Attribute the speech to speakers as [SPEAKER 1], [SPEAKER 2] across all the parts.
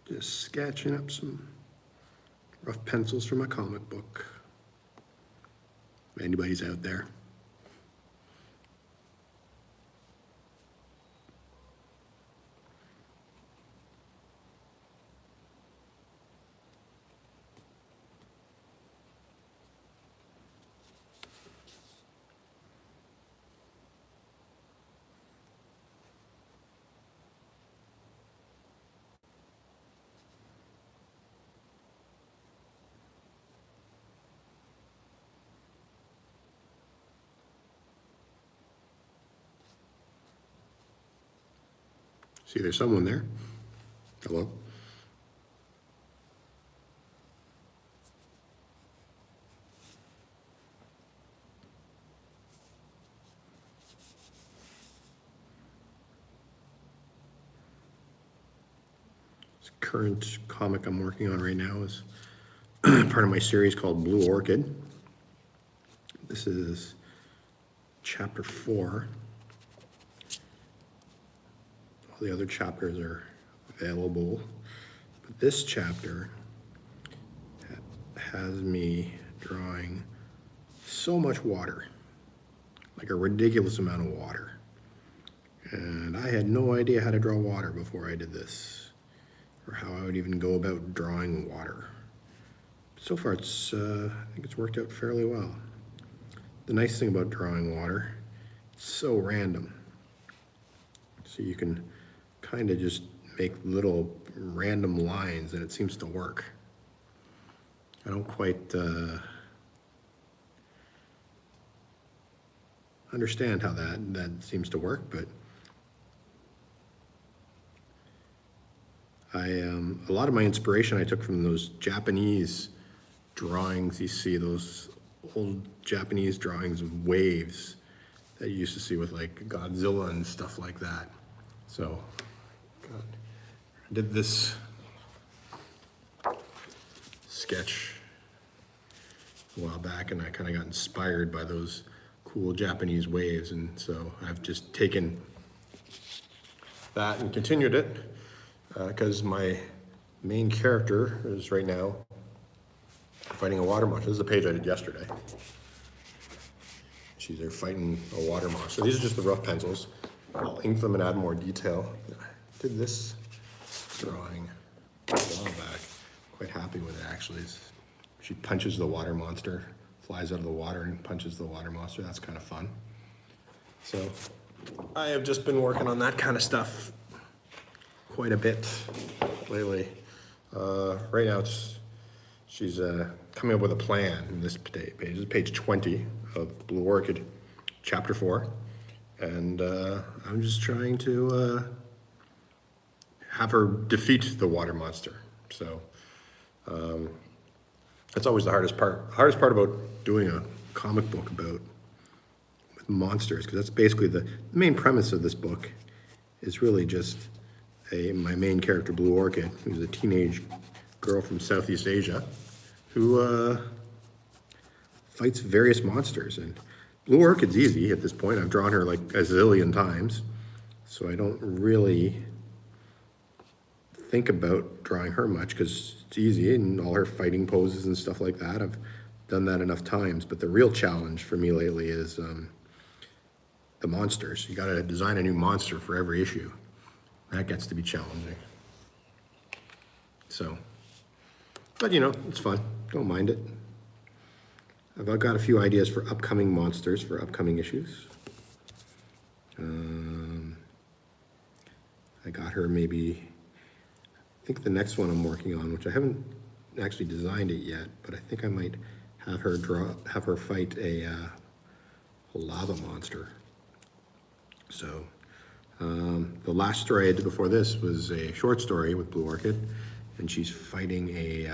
[SPEAKER 1] Just sketching up some rough pencils for my comic book. If anybody's out there. See, there's someone there. Hello? This current comic I'm working on right now is part of my series called Blue Orchid. This is chapter 4. All the other chapters are available, but this chapter has me drawing so much water, like a ridiculous amount of water. And I had no idea how to draw water before I did this, or how I would even go about drawing water. So far, I think it's worked out fairly well. The nice thing about drawing water, it's so random. So you can kind of just make little random lines and it seems to work. I don't quite understand how that seems to work, but a lot of my inspiration I took from those Japanese drawings. You see those old Japanese drawings of waves that you used to see with like Godzilla and stuff like that. So I did this sketch a while back and I kind of got inspired by those cool Japanese waves, and so I've just taken that and continued it because my main character is right now fighting a water monster. This is the page I did yesterday. She's there fighting a water monster. These are just the rough pencils. I'll ink them and add more detail. I did this drawing a while back. Quite happy with it actually. She punches the water monster, flies out of the water and punches the water monster. That's kind of fun. So I have just been working on that kind of stuff quite a bit lately. Right now she's coming up with a plan in this page. This is page 20 of Blue Orchid, chapter 4. And I'm just trying to have her defeat the water monster. So that's always the hardest part. The hardest part about doing a comic book about with monsters, because that's basically the main premise of this book, is really just my main character, Blue Orchid, who's a teenage girl from Southeast Asia, who fights various monsters. And Blue Orchid's easy at this point. I've drawn her like a zillion times, so I don't really think about drawing her much because it's easy and all her fighting poses and stuff like that. I've done that enough times, but the real challenge for me lately is the monsters. You gotta design a new monster for every issue. That gets to be challenging. So, but you know, it's fun. Don't mind it. I've got a few ideas for upcoming monsters for upcoming issues. I got her maybe, I think the next one I'm working on, which I haven't actually designed it yet, but I think I might have her fight a lava monster. So the last story I did before this was a short story with Blue Orchid, and she's fighting a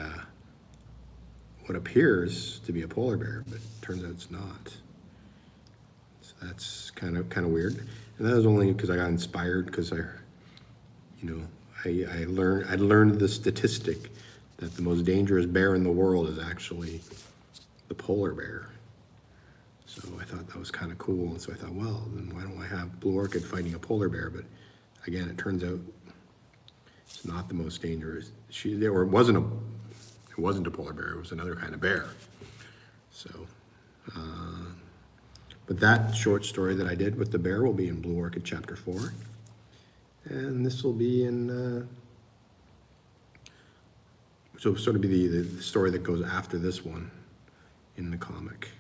[SPEAKER 1] what appears to be a polar bear, but turns out it's not. So that's kind of weird. And that was only because I got inspired because I learned the statistic that the most dangerous bear in the world is actually the polar bear. So I thought that was kind of cool. And so I thought, well, then why don't I have Blue Orchid fighting a polar bear? But again, it turns out it's It's not the most dangerous. It wasn't a polar bear. It was another kind of bear. So, but that short story that I did with the bear will be in Blue Orchid Chapter 4. And this will be in, so sort of be the story that goes after this one in the comic.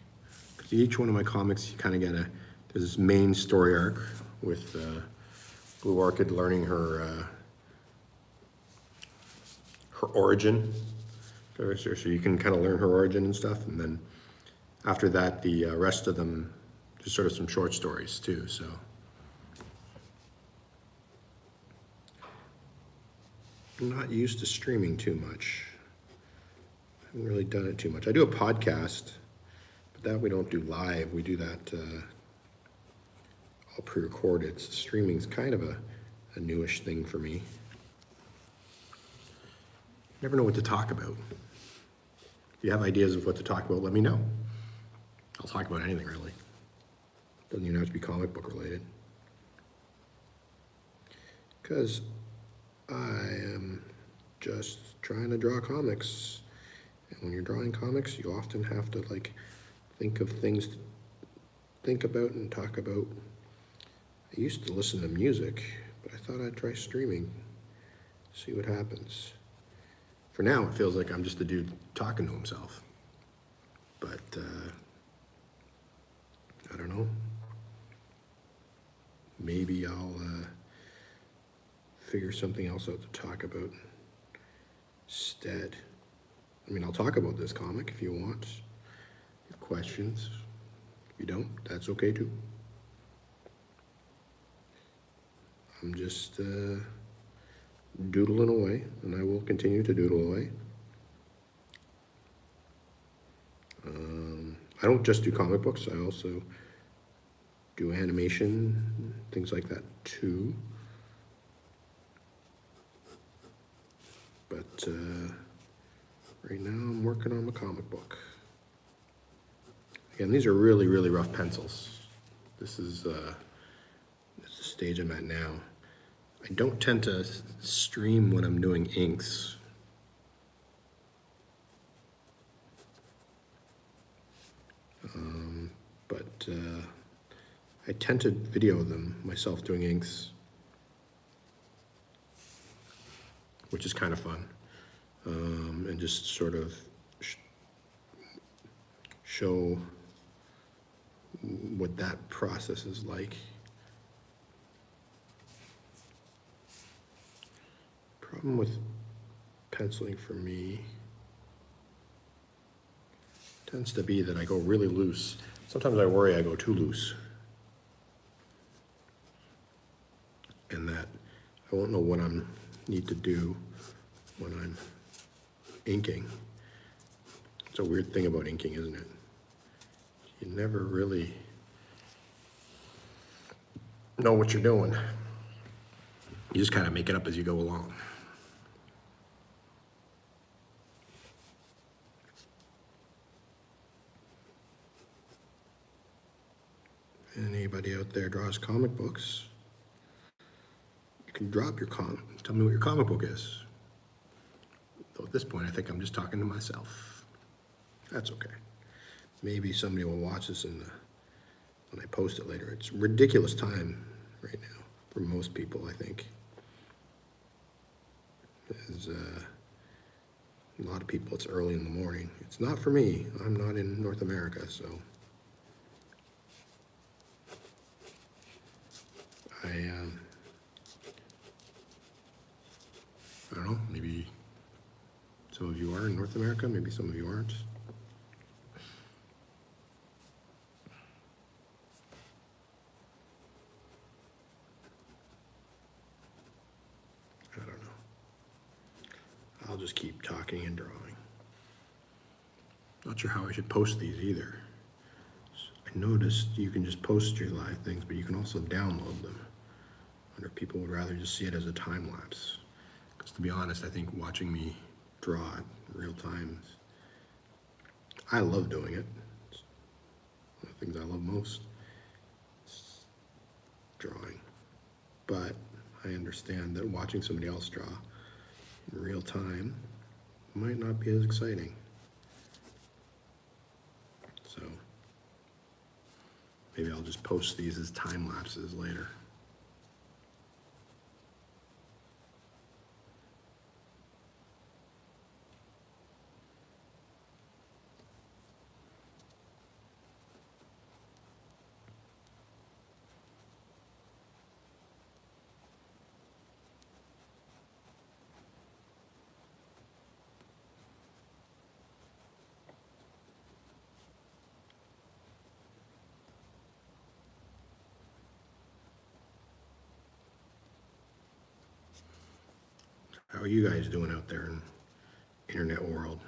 [SPEAKER 1] Because each one of my comics, you kind of get there's this main story arc with Blue Orchid learning her origin. So you can kind of learn her origin and stuff. And then after that, the rest of them, just sort of some short stories too, so. I'm not used to streaming too much. I haven't really done it too much. I do a podcast, but that we don't do live. We do that all pre-recorded. So streaming's kind of a newish thing for me. Never know what to talk about. If you have ideas of what to talk about, let me know. I'll talk about anything really. Doesn't even have to be comic book related. Because I am just trying to draw comics. And when you're drawing comics, you often have to like think of things to think about and talk about. I used to listen to music, but I thought I'd try streaming, see what happens. For now, it feels like I'm just a dude talking to himself. But, I don't know. Maybe I'll figure something else out to talk about instead. I mean, I'll talk about this comic if you want. If you have questions. If you don't, that's okay too. I'm just doodling away, and I will continue to doodle away. I don't just do comic books, I also do animation, things like that too. But right now I'm working on my comic book. Again, these are really, really rough pencils. This is the stage I'm at now. I don't tend to stream when I'm doing inks. But I tend to video them myself doing inks, which is kind of fun, and just sort of show what that process is like. Problem with penciling for me tends to be that I go really loose. Sometimes I worry I go too loose, and that I won't know what I need to do when I'm inking. It's a weird thing about inking, isn't it? You never really know what you're doing. You just kind of make it up as you go along. Anybody out there draws comic books, you can drop your tell me what your comic book is. Though at this point, I think I'm just talking to myself. That's okay. Maybe somebody will watch this when I post it later. It's ridiculous time right now for most people, I think. There's a lot of people, it's early in the morning. It's not for me. I'm not in North America, so. I don't know, maybe some of you are in North America, maybe some of you aren't. I don't know. I'll just keep talking and drawing. Not sure how I should post these either. I noticed you can just post your live things, but you can also download them. I wonder if people would rather just see it as a time lapse. Because to be honest, I think watching me draw it in real time, I love doing it. It's one of the things I love most. It's drawing. But I understand that watching somebody else draw in real time might not be as exciting. So maybe I'll just post these as time lapses later. How are you guys doing out there in the internet world?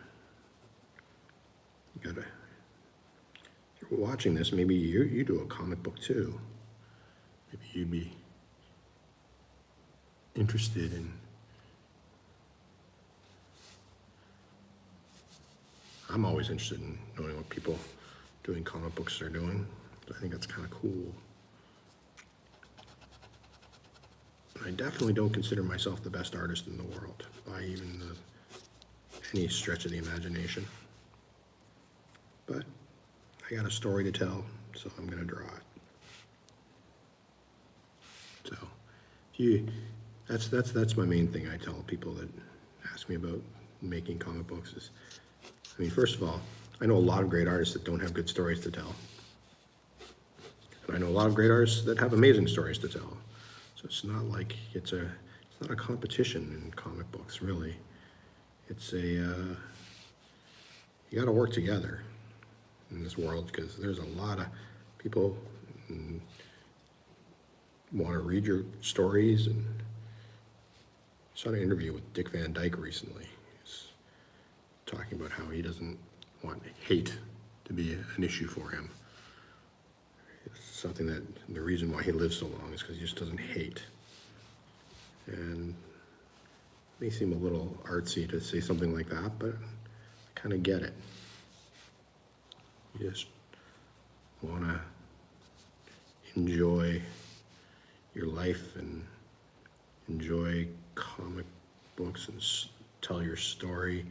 [SPEAKER 1] You gotta, if you're watching this, maybe you do a comic book too. Maybe you'd be interested in. I'm always interested in knowing what people doing comic books are doing. I think that's kind of cool. I definitely don't consider myself the best artist in the world by even any stretch of the imagination. But I got a story to tell, so I'm gonna draw it. So, that's my main thing I tell people that ask me about making comic books is, I mean, first of all, I know a lot of great artists that don't have good stories to tell. And I know a lot of great artists that have amazing stories to tell. So it's not like it's not a competition in comic books, really. It's you gotta work together in this world because there's a lot of people want to read your stories. And I saw an interview with Dick Van Dyke recently. He's talking about how he doesn't want hate to be an issue for him. It's something that the reason why he lives so long is because he just doesn't hate. And it may seem a little artsy to say something like that, but I kind of get it. You just want to enjoy your life and enjoy comic books and tell your story.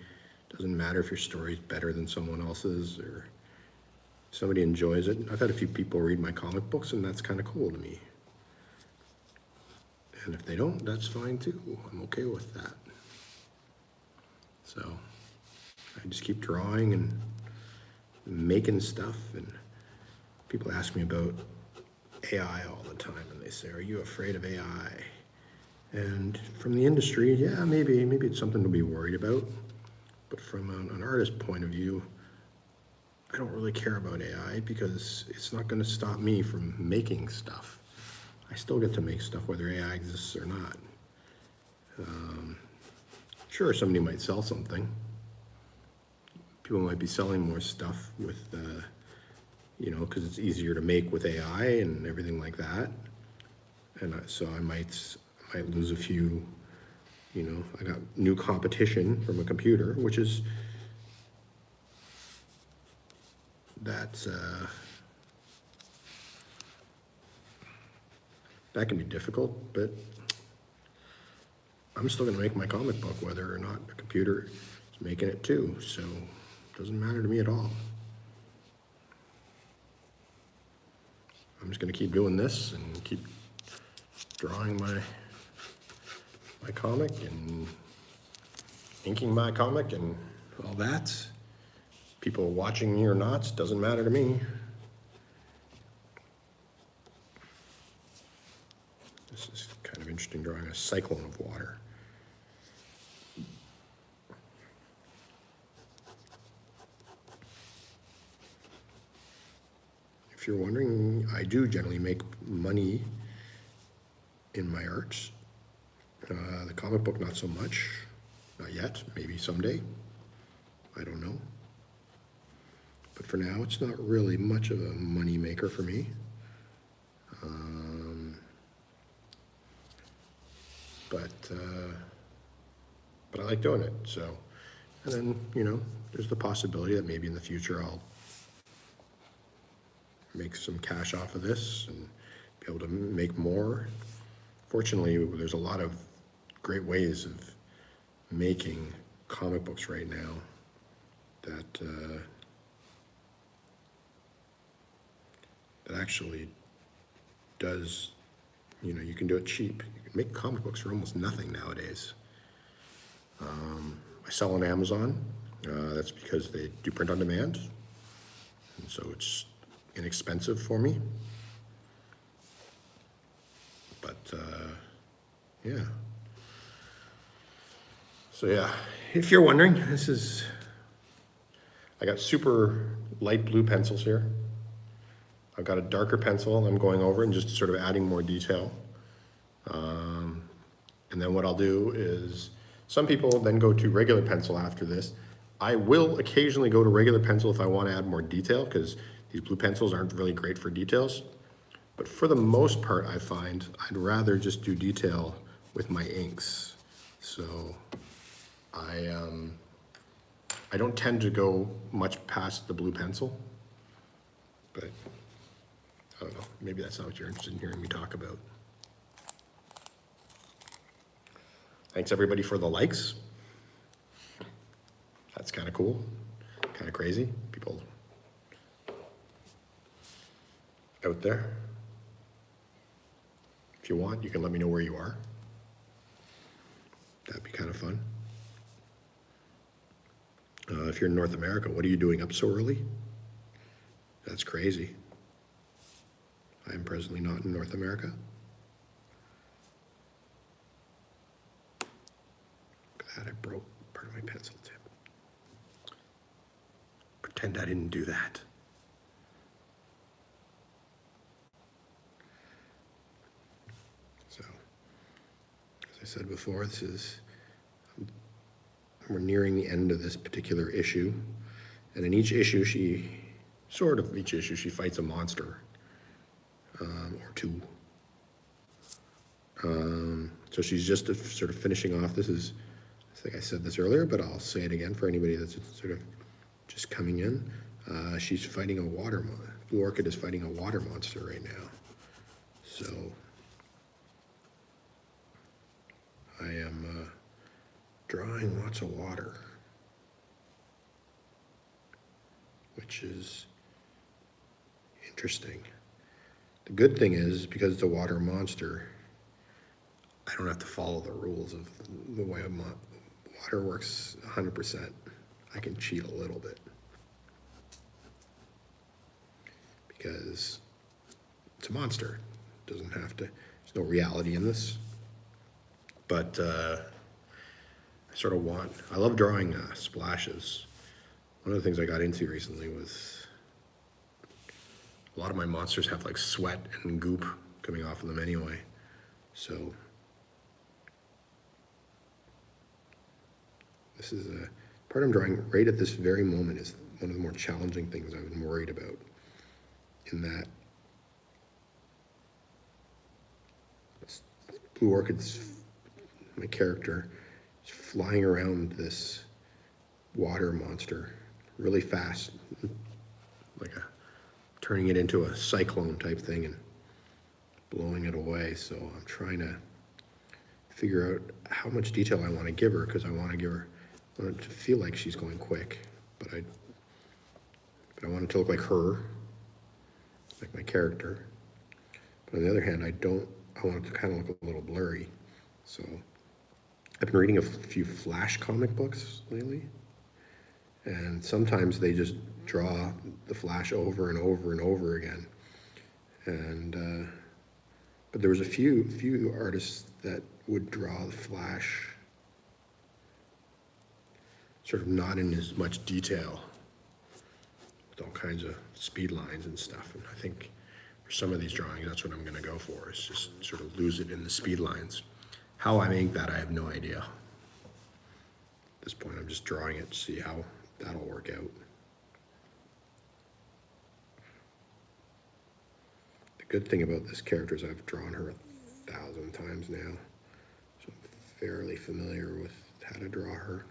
[SPEAKER 1] Doesn't matter if your story's better than someone else's or somebody enjoys it. I've had a few people read my comic books and that's kind of cool to me. And if they don't, that's fine too. I'm okay with that. So I just keep drawing and making stuff, and people ask me about AI all the time, and they say, "Are you afraid of AI?" And from the industry, yeah, maybe it's something to be worried about. But from an artist point of view, I don't really care about AI because it's not going to stop me from making stuff. I still get to make stuff whether AI exists or not. Sure, somebody might sell something. People might be selling more stuff with, because it's easier to make with AI and everything like that. And so I might lose a few. I got new competition from a computer, which is that can be difficult, but I'm still going to make my comic book whether or not the computer is making it too. So it doesn't matter to me at all. I'm just going to keep doing this and keep drawing my comic and inking my comic and all that. People watching me or not, doesn't matter to me. This is kind of interesting, drawing a cyclone of water. If you're wondering, I do generally make money in my arts. The comic book, not so much. Not yet, maybe someday. I don't know. But for now, it's not really much of a money maker for me. But I like doing it. So, and then, there's the possibility that maybe in the future I'll make some cash off of this and be able to make more. Fortunately, there's a lot of great ways of making comic books right now that that actually does, you know, you can do it cheap. You can make comic books for almost nothing nowadays. I sell on Amazon. That's because they do print on demand, and so it's inexpensive for me. But yeah. So yeah, if you're wondering, I got super light blue pencils here. I've got a darker pencil I'm going over and just sort of adding more detail. And then what I'll do is, some people then go to regular pencil after this. I will occasionally go to regular pencil if I want to add more detail, because these blue pencils aren't really great for details. But for the most part, I find I'd rather just do detail with my inks. So I don't tend to go much past the blue pencil, but I don't know, maybe that's not what you're interested in hearing me talk about. Thanks everybody for the likes. That's kind of cool, kind of crazy. People out there. If you want, you can let me know where you are. That'd be kind of fun. If you're in North America, what are you doing up so early? That's crazy. I am presently not in North America. God, I broke part of my pencil tip. Pretend I didn't do that. So, as I said before, we're nearing the end of this particular issue. And in each issue, she fights a monster, or two. So she's just sort of finishing off. I think I said this earlier, but I'll say it again for anybody that's sort of just coming in. She's fighting a water monster. Blue Orchid is fighting a water monster right now. So I am drawing lots of water, which is interesting. The good thing is, because it's a water monster, I don't have to follow the rules of the way water works 100%. I can cheat a little bit because it's a monster. It doesn't have to, there's no reality in this. But I love drawing splashes. One of the things I got into recently was a lot of my monsters have like sweat and goop coming off of them anyway. So this is a part I'm drawing right at this very moment is one of the more challenging things I've been worried about, in that Blue Orchid's, my character, is flying around this water monster really fast, turning it into a cyclone type thing and blowing it away. So I'm trying to figure out how much detail I want to give her, because I want it to feel like she's going quick, but I want it to look like her, like my character. But on the other hand, I want it to kind of look a little blurry. So I've been reading a few Flash comic books lately, and sometimes they just draw the Flash over and over and over again. And but there was a few artists that would draw the Flash sort of not in as much detail, with all kinds of speed lines and stuff. And I think for some of these drawings, that's what I'm going to go for, is just sort of lose it in the speed lines. How I make that, I have no idea. At this point, I'm just drawing it to see how that'll work out. The good thing about this character is I've drawn her 1,000 times now, so I'm fairly familiar with how to draw her.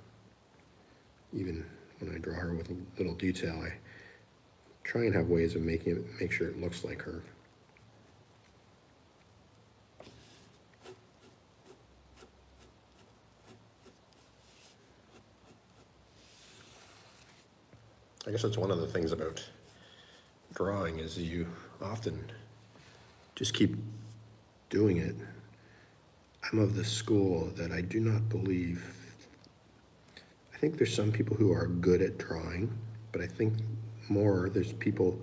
[SPEAKER 1] Even when I draw her with a little detail, I try and have ways of make sure it looks like her. I guess that's one of the things about drawing is you often just keep doing it. I'm of the school that I do not believe. I think there's some people who are good at drawing, but I think more there's people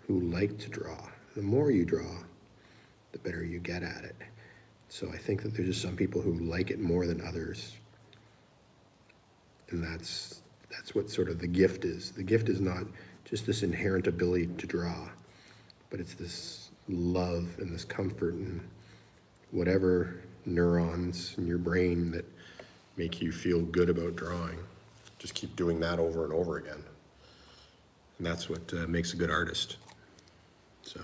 [SPEAKER 1] who like to draw. The more you draw, the better you get at it. So I think that there's just some people who like it more than others. And that's what sort of the gift is. The gift is not just this inherent ability to draw, but it's this love and this comfort and whatever neurons in your brain that make you feel good about drawing. Just keep doing that over and over again. And that's what makes a good artist. So.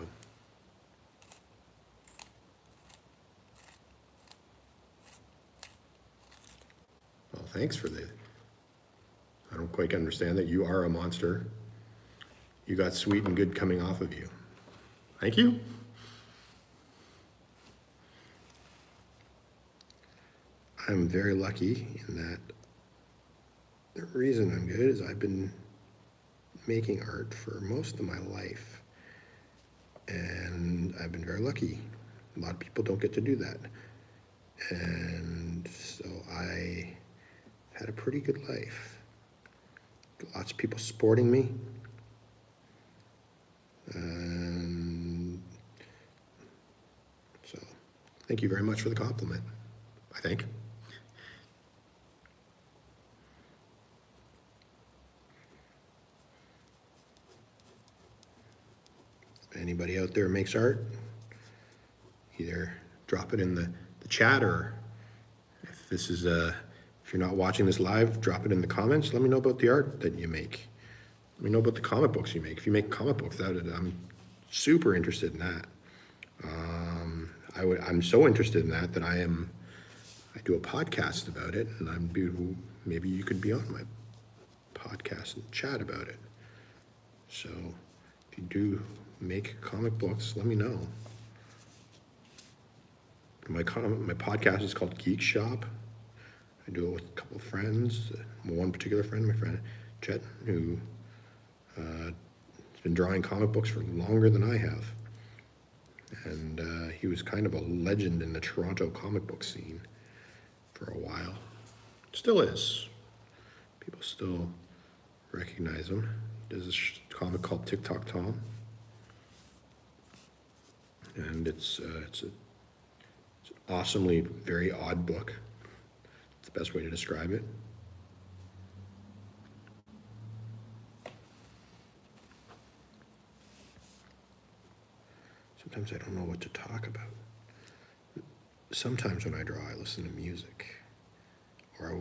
[SPEAKER 1] Well, thanks for the, I don't quite understand that. You are a monster. You got sweet and good coming off of you. Thank you. I'm very lucky in that the reason I'm good is I've been making art for most of my life. And I've been very lucky. A lot of people don't get to do that. And so I had a pretty good life. Lots of people supporting me. And so thank you very much for the compliment, I think. If anybody out there makes art, either drop it in the chat, or if this is if you're not watching this live, drop it in the comments. Let me know about the art that you make. Let me know about the comic books you make. If you make comic books, I'm super interested in that. I'm so interested in that I do a podcast about it, and maybe you could be on my podcast and chat about it. So if you do make comic books, let me know. My podcast is called Geek Shop. I do it with a couple of friends. One particular friend, my friend Chet, who has been drawing comic books for longer than I have. And he was kind of a legend in the Toronto comic book scene for a while. Still is. People still recognize him. He does this comic called TikTok Tom. And it's an awesomely very odd book. It's the best way to describe it. Sometimes I don't know what to talk about. Sometimes when I draw, I listen to music, or I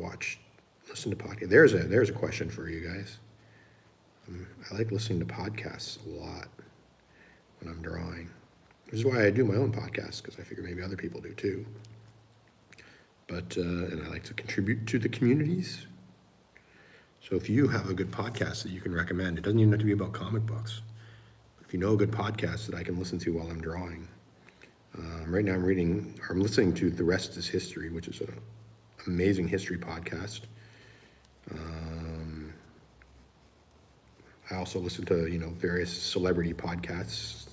[SPEAKER 1] listen to podcasts. There's a question for you guys. I like listening to podcasts a lot when I'm drawing. This is why I do my own podcast, because I figure maybe other people do too. But and I like to contribute to the communities. So if you have a good podcast that you can recommend, it doesn't even have to be about comic books. If you know a good podcast that I can listen to while I'm drawing. Right now I'm listening to The Rest is History, which is an amazing history podcast. I also listen to, various celebrity podcasts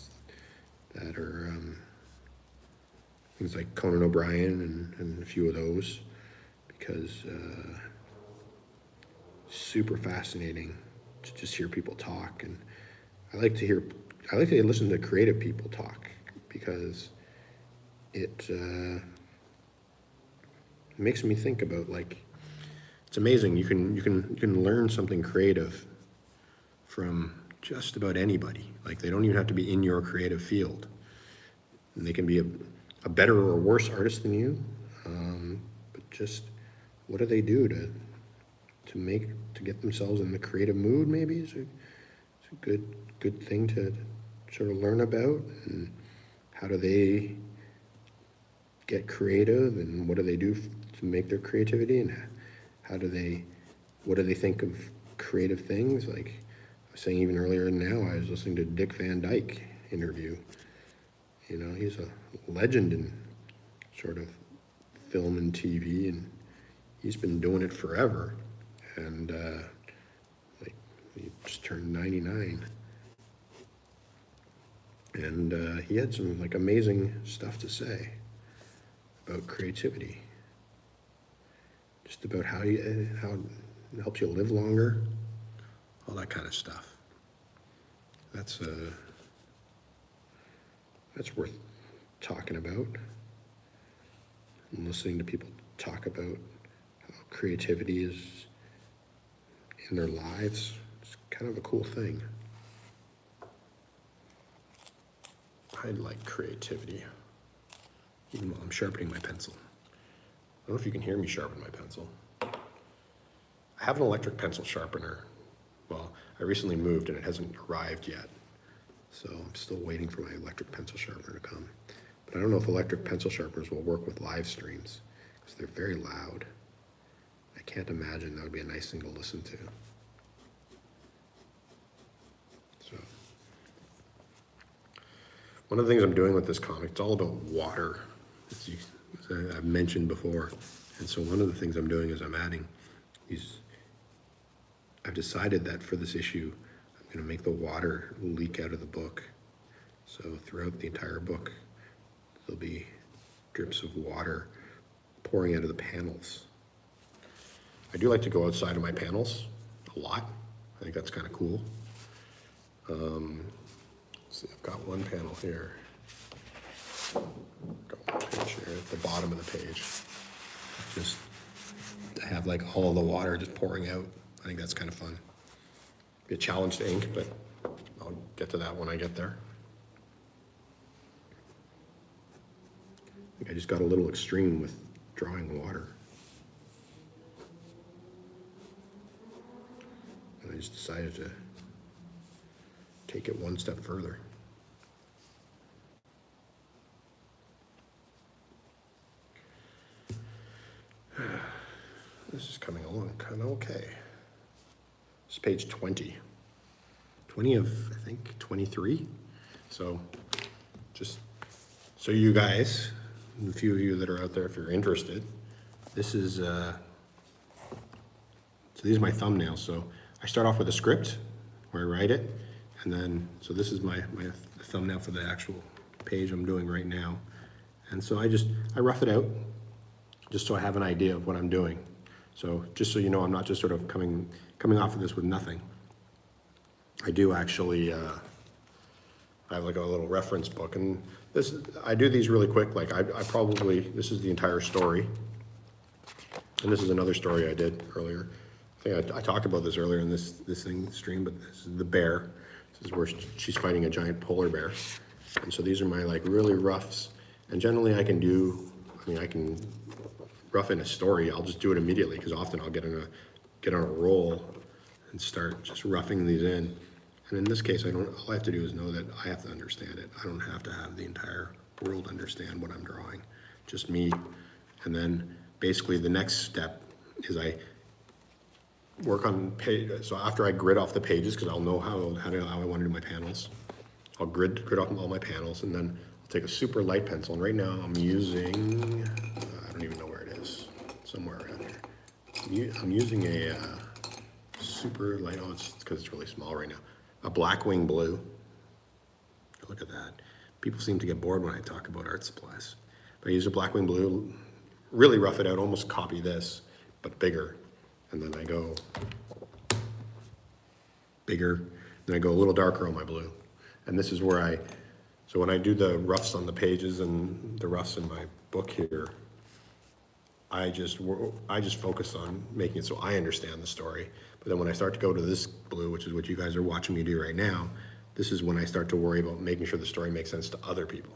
[SPEAKER 1] that are things like Conan O'Brien and a few of those, because super fascinating to just hear people talk. And I like to listen to creative people talk, because it makes me think about, it's amazing. You can learn something creative from just about anybody. They don't even have to be in your creative field, and they can be a better or worse artist than you. But just what do they do to get themselves in the creative mood? Maybe it's a good thing to sort of learn about. And how do they get creative, and what do they do to make their creativity, and what do they think of creative things? Like I was saying even earlier now, I was listening to Dick Van Dyke interview. He's a legend in sort of film and TV, and he's been doing it forever. And he just turned 99. And he had some like amazing stuff to say about creativity. Just about how it helps you live longer, all that kind of stuff. That's worth talking about. And listening to people talk about how creativity is in their lives. It's kind of a cool thing. I like creativity, even while I'm sharpening my pencil. I don't know if you can hear me sharpen my pencil. I have an electric pencil sharpener. Well, I recently moved and it hasn't arrived yet. So I'm still waiting for my electric pencil sharpener to come. But I don't know if electric pencil sharpeners will work with live streams because they're very loud. I can't imagine that would be a nice thing to listen to. So one of the things I'm doing with this comic, it's all about water, as I've mentioned before. And so one of the things I'm doing is I'm adding these, I've decided that for this issue, I'm going to make the water leak out of the book. So throughout the entire book, there'll be drips of water pouring out of the panels. I do like to go outside of my panels a lot. I think that's kind of cool. See, I've got one panel here. Got one page here at the bottom of the page. Just to have like all the water just pouring out. I think that's kind of fun. Be a challenge to ink, but I'll get to that when I get there. I think I just got a little extreme with drawing water. And I just decided to take it one step further. This is coming along kind of okay. It's page 20. 20 of, I think, 23. So just so you guys, the few of you that are out there, if you're interested, this is, so these are my thumbnails. So I start off with a script where I write it. And then, so this is my thumbnail for the actual page I'm doing right now. And so I rough it out just so I have an idea of what I'm doing. So just so you know, I'm not just sort of coming off of this with nothing. I do actually, I have like a little reference book, and I do these really quick. Like I probably, this is the entire story. And this is another story I did earlier. I think I talked about this earlier in this stream, but this is the bear. This is where she's fighting a giant polar bear. And so these are my like really roughs. And generally I can rough in a story. I'll just do it immediately because often I'll get on a roll and start just roughing these in. And in this case, all I have to do is know that I have to understand it. I don't have to have the entire world understand what I'm drawing, just me. And then basically the next step is I work on page. So after I grid off the pages, because I'll know how I want to do my panels, I'll grid off all my panels, and then I'll take a super light pencil. And right now I'm using, I don't even know where it is, somewhere around here. I'm using a super light, oh, it's because it's really small right now, a Blackwing blue. Look at that. People seem to get bored when I talk about art supplies. But I use a Blackwing blue, really rough it out, almost copy this, but bigger. And then I go bigger, then I go a little darker on my blue. And this is where so when I do the roughs on the pages and the roughs in my book here, I just focus on making it so I understand the story. But then when I start to go to this blue, which is what you guys are watching me do right now, this is when I start to worry about making sure the story makes sense to other people.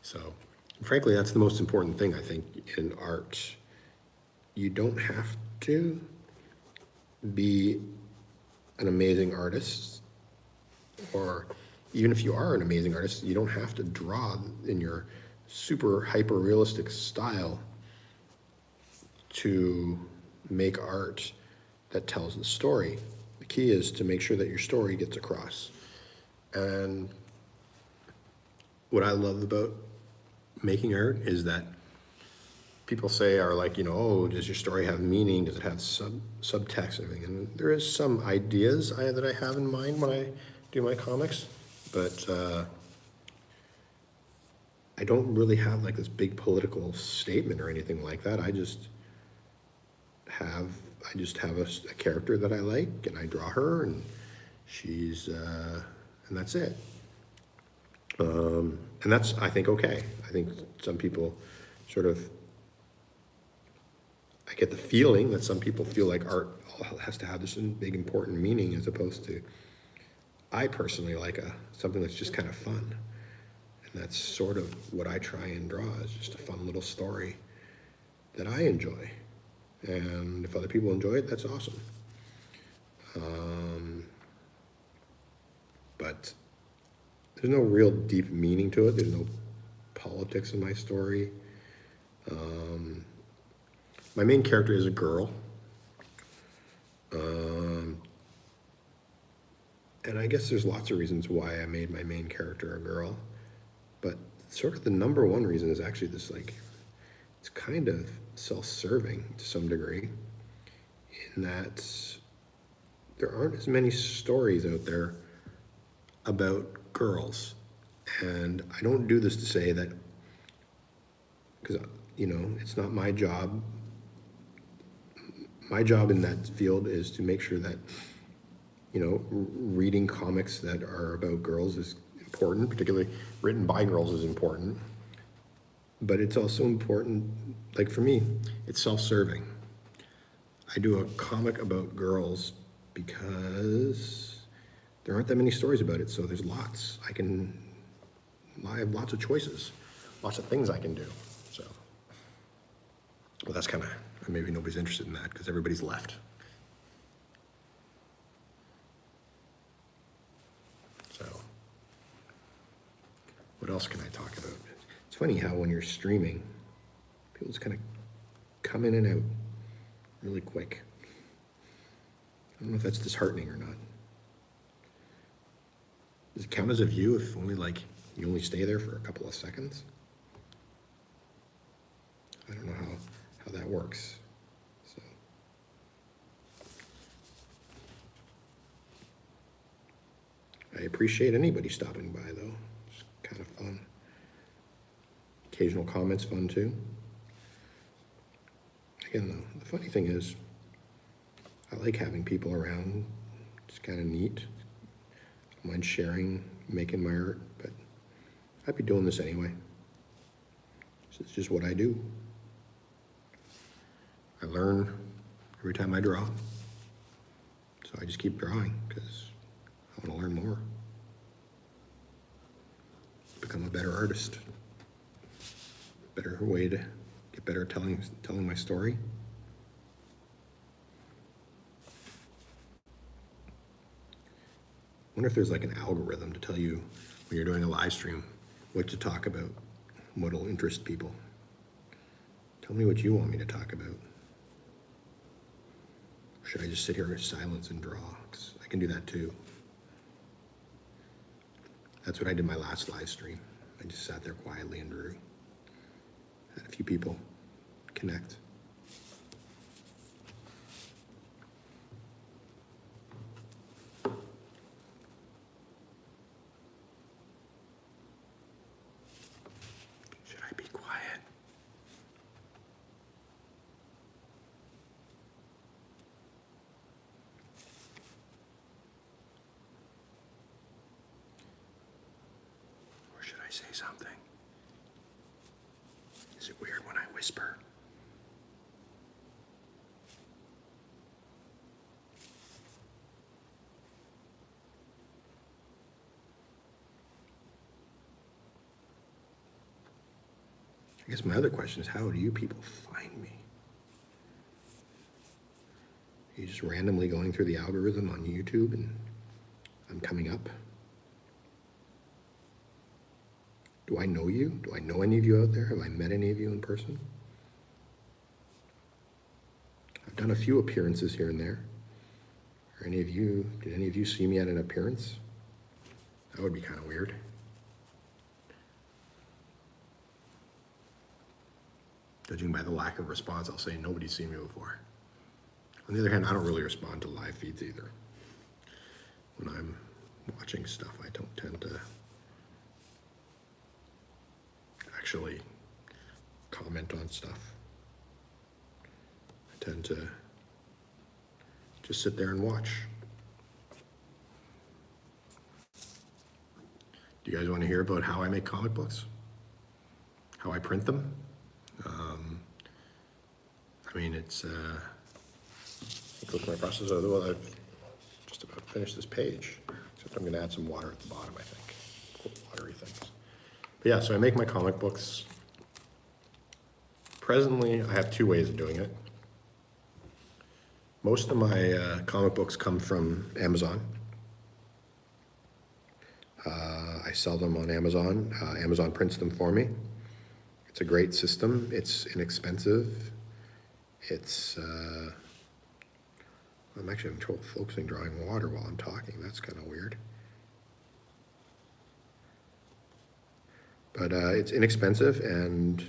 [SPEAKER 1] So frankly, that's the most important thing, I think, in art. You don't have to be an amazing artist, or even if you are an amazing artist, you don't have to draw in your super hyper realistic style to make art that tells the story. The key is to make sure that your story gets across. And what I love about making art is that people say are like, you know, oh, does your story have meaning? Does it have subtext and everything? And there is some ideas that I have in mind when I do my comics, but I don't really have like this big political statement or anything like that. I just have a character that I like, and I draw her, and she's and that's it. And that's, I think, okay. I think some people sort of, I get the feeling that some people feel like art has to have this big important meaning, as opposed to, I personally like something that's just kind of fun. And that's sort of what I try and draw, is just a fun little story that I enjoy. And if other people enjoy it, that's awesome. But there's no real deep meaning to it. There's no politics in my story. My main character is a girl. And I guess there's lots of reasons why I made my main character a girl. But sort of the number one reason is actually this, like, it's kind of self-serving to some degree, in that there aren't as many stories out there about girls. And I don't do this to say that, because, you know, it's not my job. My job in that field is to make sure that, you know, reading comics that are about girls is important, particularly written by girls is important. But it's also important, like for me, it's self-serving. I do a comic about girls because there aren't that many stories about it, so there's lots. I have lots of choices, lots of things I can do. So, well, that's kind of, maybe nobody's interested in that because everybody's left. So, what else can I talk about? It's funny how when you're streaming, people just kind of come in and out really quick. I don't know if that's disheartening or not. Does it count as a view if you only stay there for a couple of seconds? I don't know how that works. So, I appreciate anybody stopping by, though. It's kind of fun. Occasional comments fun too. Again, though, the funny thing is, I like having people around. It's kind of neat. I don't mind sharing, making my art, but I'd be doing this anyway. It's just what I do. I learn every time I draw. So I just keep drawing because I want to learn more. Become a better artist. Better way to get better at telling my story. I wonder if there's like an algorithm to tell you when you're doing a live stream what to talk about, what'll interest people. Tell me what you want me to talk about. Or should I just sit here in silence and draw? 'Cause I can do that too. That's what I did my last live stream. I just sat there quietly and drew. Had a few people connect. Should I be quiet? Or should I say something? Is it weird when I whisper? I guess my other question is, how do you people find me? Are you just randomly going through the algorithm on YouTube and I'm coming up? Do I know you? Do I know any of you out there? Have I met any of you in person? I've done a few appearances here and there. Did any of you see me at an appearance? That would be kind of weird. Judging by the lack of response, I'll say nobody's seen me before. On the other hand, I don't really respond to live feeds either. When I'm watching stuff, I don't tend to actually comment on stuff. I tend to just sit there and watch. Do you guys want to hear about how I make comic books? How I print them? I mean, it's, go through my process. Well, I've just about finished this page, except I'm going to add some water at the bottom, I think. Cool, watery things. But yeah, so I make my comic books. Presently, I have two ways of doing it. Most of my comic books come from Amazon. I sell them on Amazon. Amazon prints them for me. It's a great system. It's inexpensive. It's, I'm actually having trouble focusing drawing water while I'm talking. That's kind of weird. But it's inexpensive, and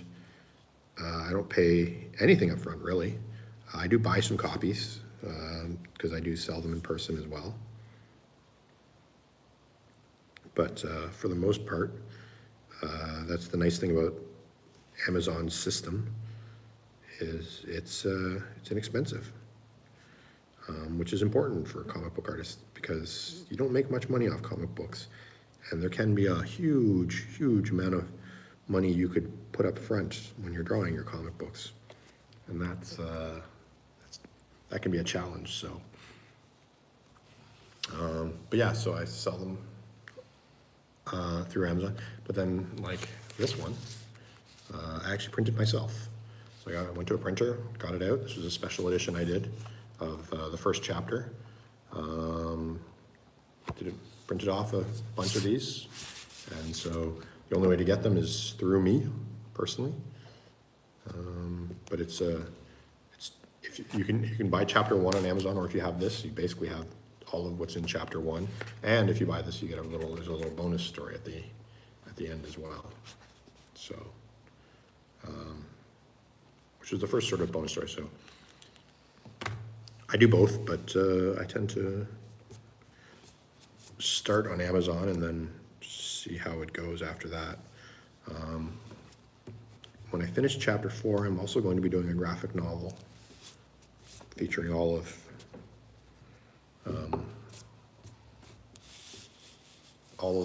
[SPEAKER 1] I don't pay anything up front, really. I do buy some copies, because I do sell them in person as well. But for the most part, that's the nice thing about Amazon's system, is it's inexpensive, which is important for comic book artists, because you don't make much money off comic books, and there can be a huge, huge amount of money you could put up front when you're drawing your comic books, and that can be a challenge. So, but yeah, so I sell them through Amazon, but then like this one, I actually printed myself. So I went to a printer, got it out. This was a special edition I did of the first chapter. Printed off a bunch of these, and so the only way to get them is through me personally. But it's if you can buy chapter 1 on Amazon, or if you have this, you basically have all of what's in chapter 1. And if you buy this, you get there's a little bonus story at the end as well. So, which is the first sort of bonus story. So I do both, but I tend to start on Amazon and then see how it goes after that. When I finish chapter 4, I'm also going to be doing a graphic novel featuring all of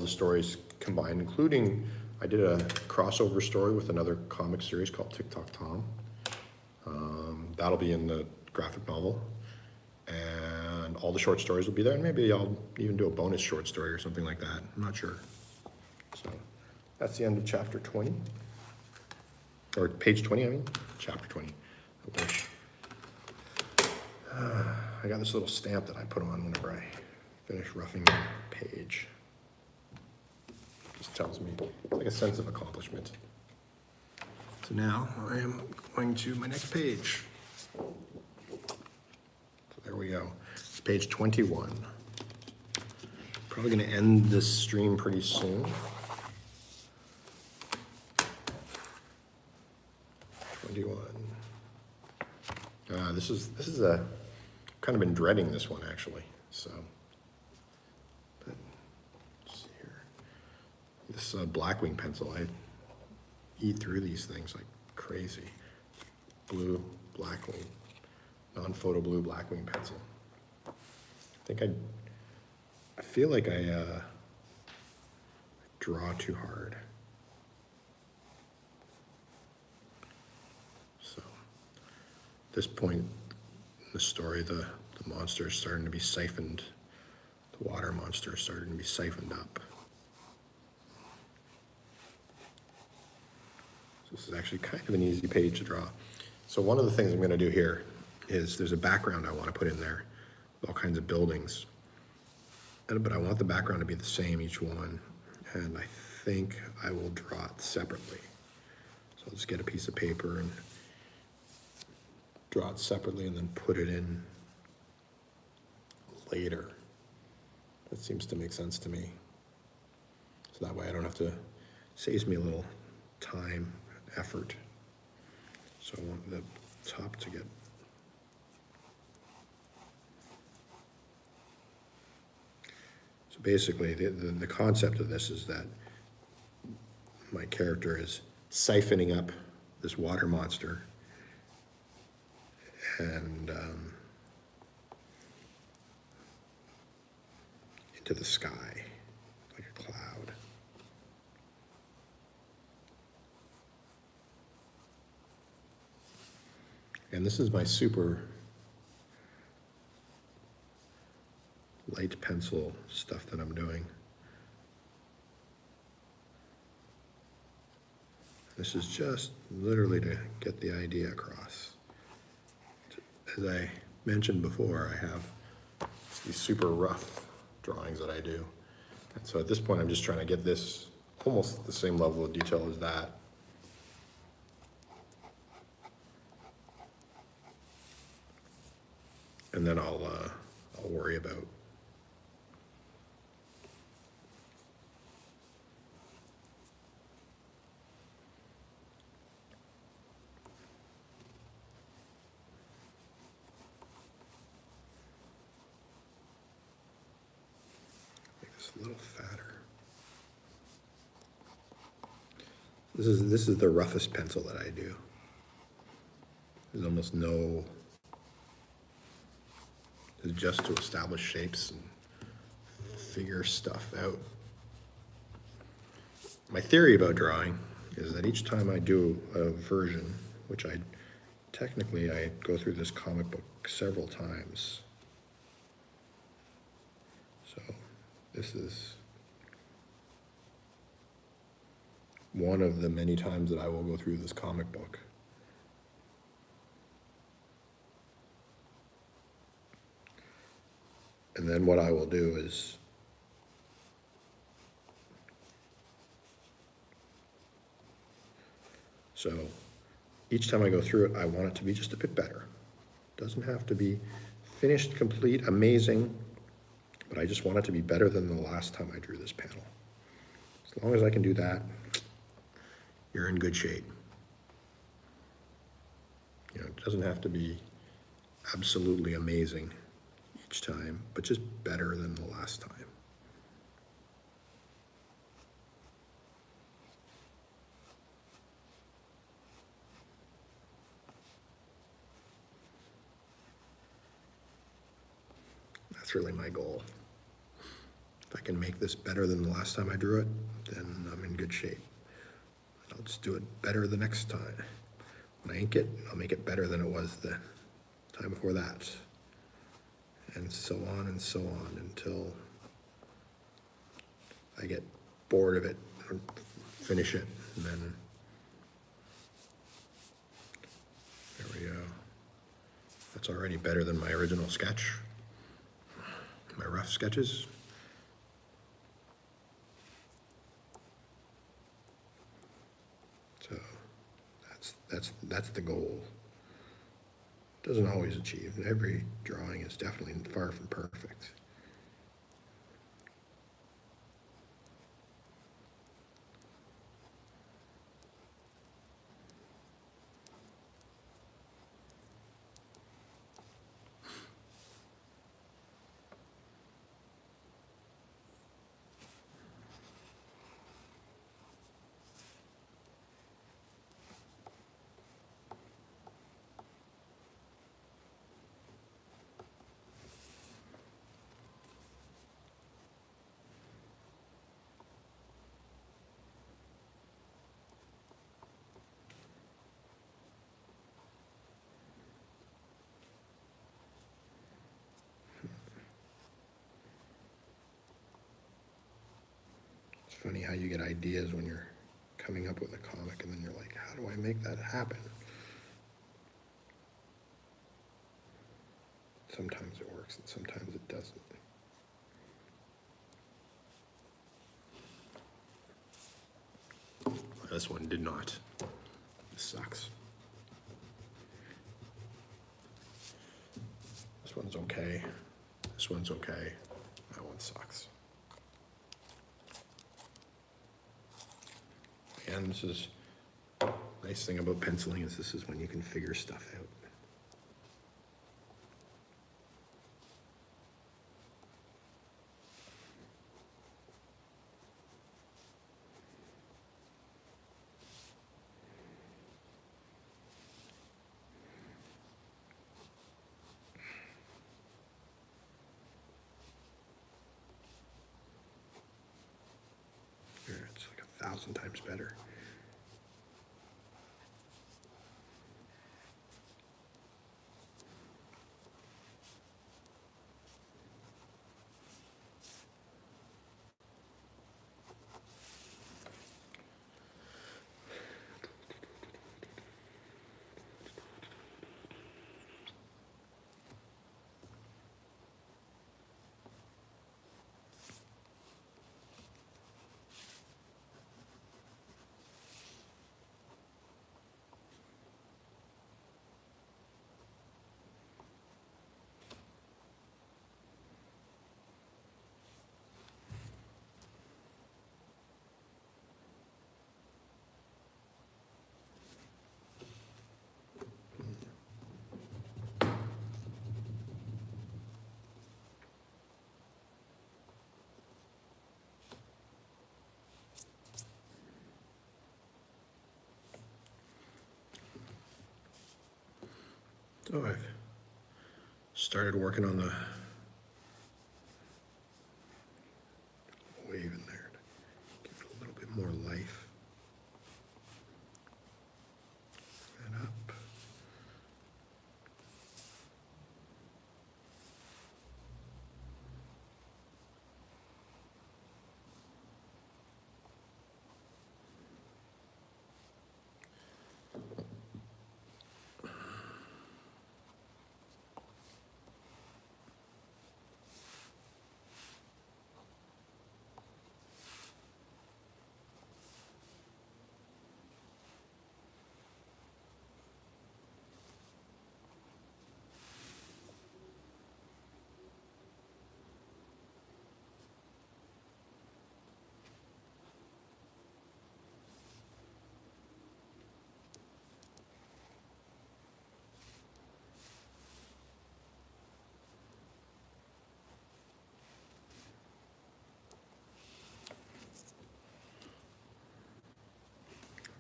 [SPEAKER 1] the stories combined, including I did a crossover story with another comic series called TikTok Tom. That'll be in the graphic novel, and all the short stories will be there, and maybe I'll even do a bonus short story or something like that. I'm not sure. So that's the end of chapter 20, or page 20, I mean, chapter 20. I wish. I got this little stamp that I put on whenever I finish roughing the page. Just tells me, it's like a sense of accomplishment. So now I am going to my next page. So there we go. It's page 21. Probably going to end this stream pretty soon. 21. This is a kind of been dreading this one actually. So, but let's see here. This Blackwing pencil, I eat through these things like crazy. Blue Blackwing, non-photo blue Blackwing pencil. I feel like I draw too hard. So, at this point in the story, the monster is starting to be siphoned. The water monster is starting to be siphoned up. So this is actually kind of an easy page to draw. So one of the things I'm going to do here is there's a background I want to put in there with all kinds of buildings. But I want the background to be the same each one. And I think I will draw it separately. So I'll just get a piece of paper and draw it separately and then put it in later. That seems to make sense to me. So that way I don't have to, saves me a little time, effort. So I want the top to get. So basically, the concept of this is that my character is siphoning up this water monster and into the sky, like a cloud. And this is my super light pencil stuff that I'm doing. This is just literally to get the idea across. As I mentioned before, I have these super rough drawings that I do. And so at this point, I'm just trying to get this almost the same level of detail as that. And then I'll worry about a little fatter. This is the roughest pencil that I do. There's almost no, it's just to establish shapes and figure stuff out. My theory about drawing is that each time I do a version, which I go through this comic book several times. So this is one of the many times that I will go through this comic book. And then what I will do is so each time I go through it, I want it to be just a bit better. Doesn't have to be finished, complete, amazing, but I just want it to be better than the last time I drew this panel. As long as I can do that, you're in good shape. You know, it doesn't have to be absolutely amazing each time, but just better than the last time. That's really my goal. If I can make this better than the last time I drew it, then I'm in good shape. I'll just do it better the next time. When I ink it, I'll make it better than it was the time before that. And so on until I get bored of it or finish it, and then there we go. That's already better than my original sketch, my rough sketches. So that's the goal. Doesn't always achieve. Every drawing is definitely far from perfect. It's funny how you get ideas when you're coming up with a comic and then you're like, how do I make that happen? Sometimes it works and sometimes it doesn't. This one did not. This sucks. This one's okay. This one's okay. That one sucks. And this Nice thing about penciling is this is when you can figure stuff out. Here, it's like 1,000 times better. So I've started working on the wave in there to give it a little bit more life. And up.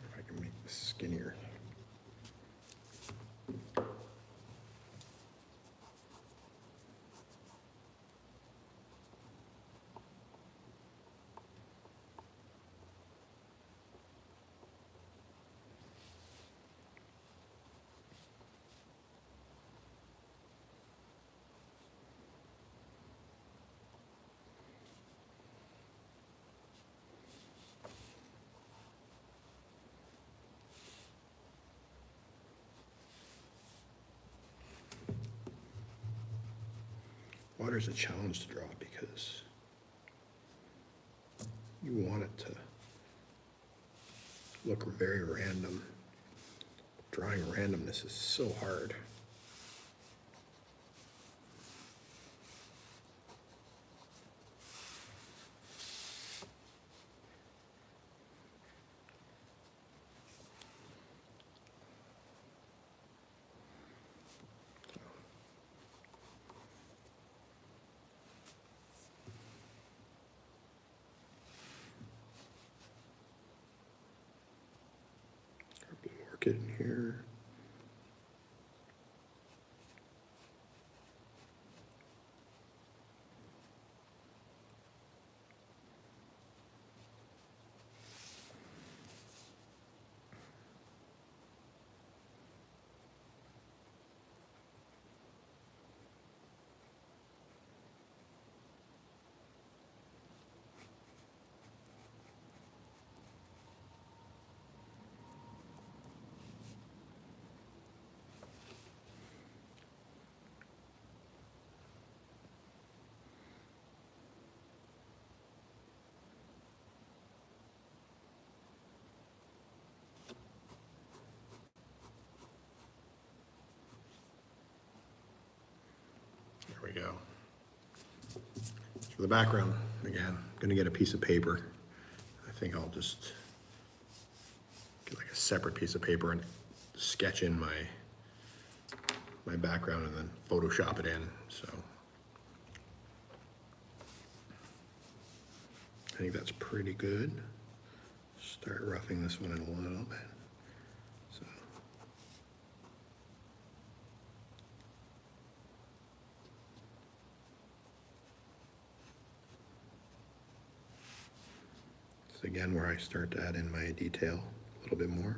[SPEAKER 1] If I can make this skinnier. Water's a challenge to draw because you want it to look very random. Drawing randomness is so hard. Orchid in here. There we go. For the background, again, I'm gonna get a piece of paper. I think I'll just get like a separate piece of paper and sketch in my background and then Photoshop it in. So I think that's pretty good. Start roughing this one in a little bit. So again where I start to add in my detail a little bit more.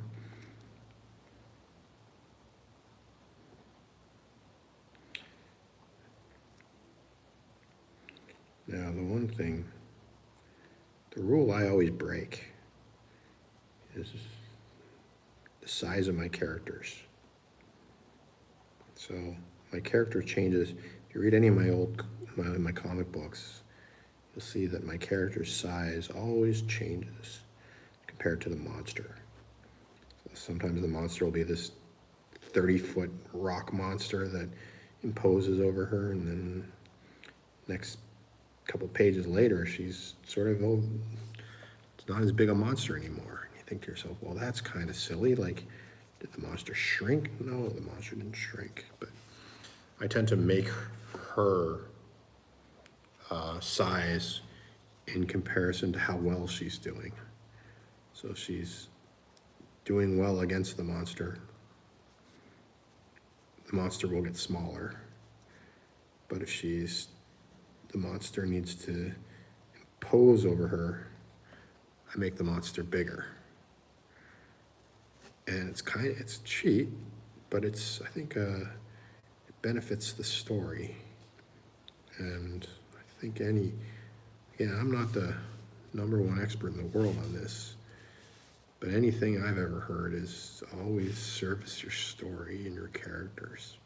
[SPEAKER 1] Now the one thing, the rule I always break is the size of my characters. So my character changes. If you read any of my comic books, you'll see that my character's size always changes compared to the monster. So sometimes the monster will be this 30-foot rock monster that imposes over her, and then next couple pages later, she's sort of, oh, it's not as big a monster anymore. And you think to yourself, well, that's kind of silly. Like, did the monster shrink? No, the monster didn't shrink. But I tend to make her size in comparison to how well she's doing. So if she's doing well against the monster will get smaller. But if the monster needs to impose over her, I make the monster bigger. And it's cheap, but I think it benefits the story. And I think I'm not the #1 expert in the world on this, but anything I've ever heard is always service your story and your characters.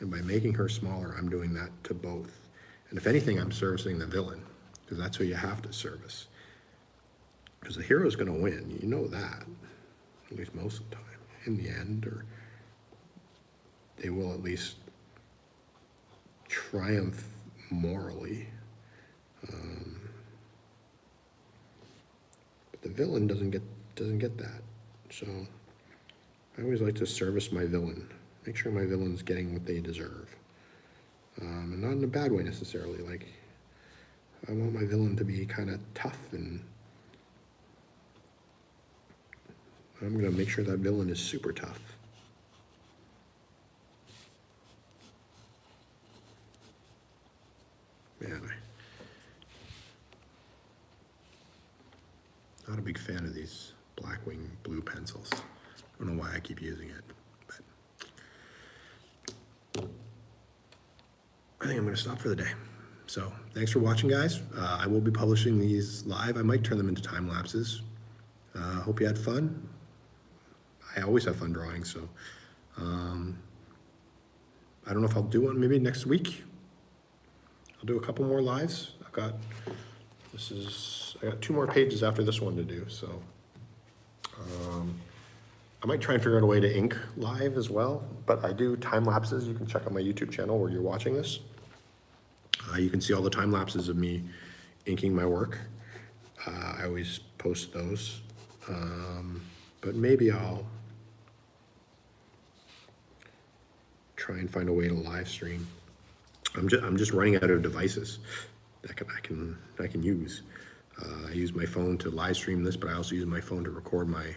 [SPEAKER 1] And by making her smaller, I'm doing that to both. And if anything, I'm servicing the villain, because that's who you have to service. Because the hero's going to win, you know that, at least most of the time. In the end, or they will at least triumph morally. But the villain doesn't get that. So I always like to service my villain, make sure my villain's getting what they deserve. And not in a bad way necessarily. Like, I want my villain to be kind of tough, and I'm going to make sure that villain is super tough. Man, I'm not a big fan of these Blackwing blue pencils. I don't know why I keep using it, but I think I'm going to stop for the day. So thanks for watching, guys. I will be publishing these live. I might turn them into time lapses. Hope you had fun. I always have fun drawing, so I don't know if I'll do one maybe next week. I'll do a couple more lives. I got 2 more pages after this one to do, so I might try and figure out a way to ink live as well, but I do time lapses. You can check out my YouTube channel where you're watching this. You can see all the time lapses of me inking my work. I always post those, but maybe I'll try and find a way to live stream. I'm just running out of devices that I can use. I use my phone to live stream this, but I also use my phone to record my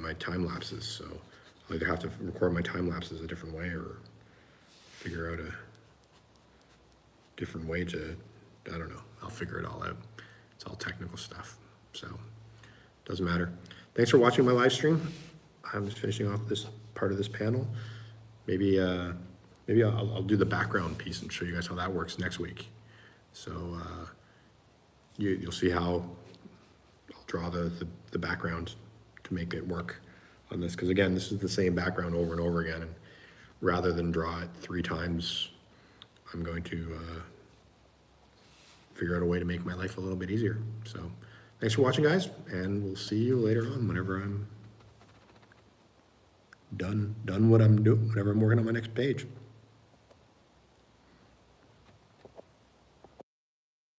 [SPEAKER 1] my time lapses. So I'll either have to record my time lapses a different way or figure out a different way to, I don't know. I'll figure it all out. It's all technical stuff, so doesn't matter. Thanks for watching my live stream. I'm just finishing off this part of this panel. Maybe I'll do the background piece and show you guys how that works next week. So you'll see how I'll draw the background to make it work on this. Because again, this is the same background over and over again. And rather than draw it 3 times, I'm going to figure out a way to make my life a little bit easier. So thanks for watching, guys, and we'll see you later on whenever I'm done what I'm doing, whenever I'm working on my next page.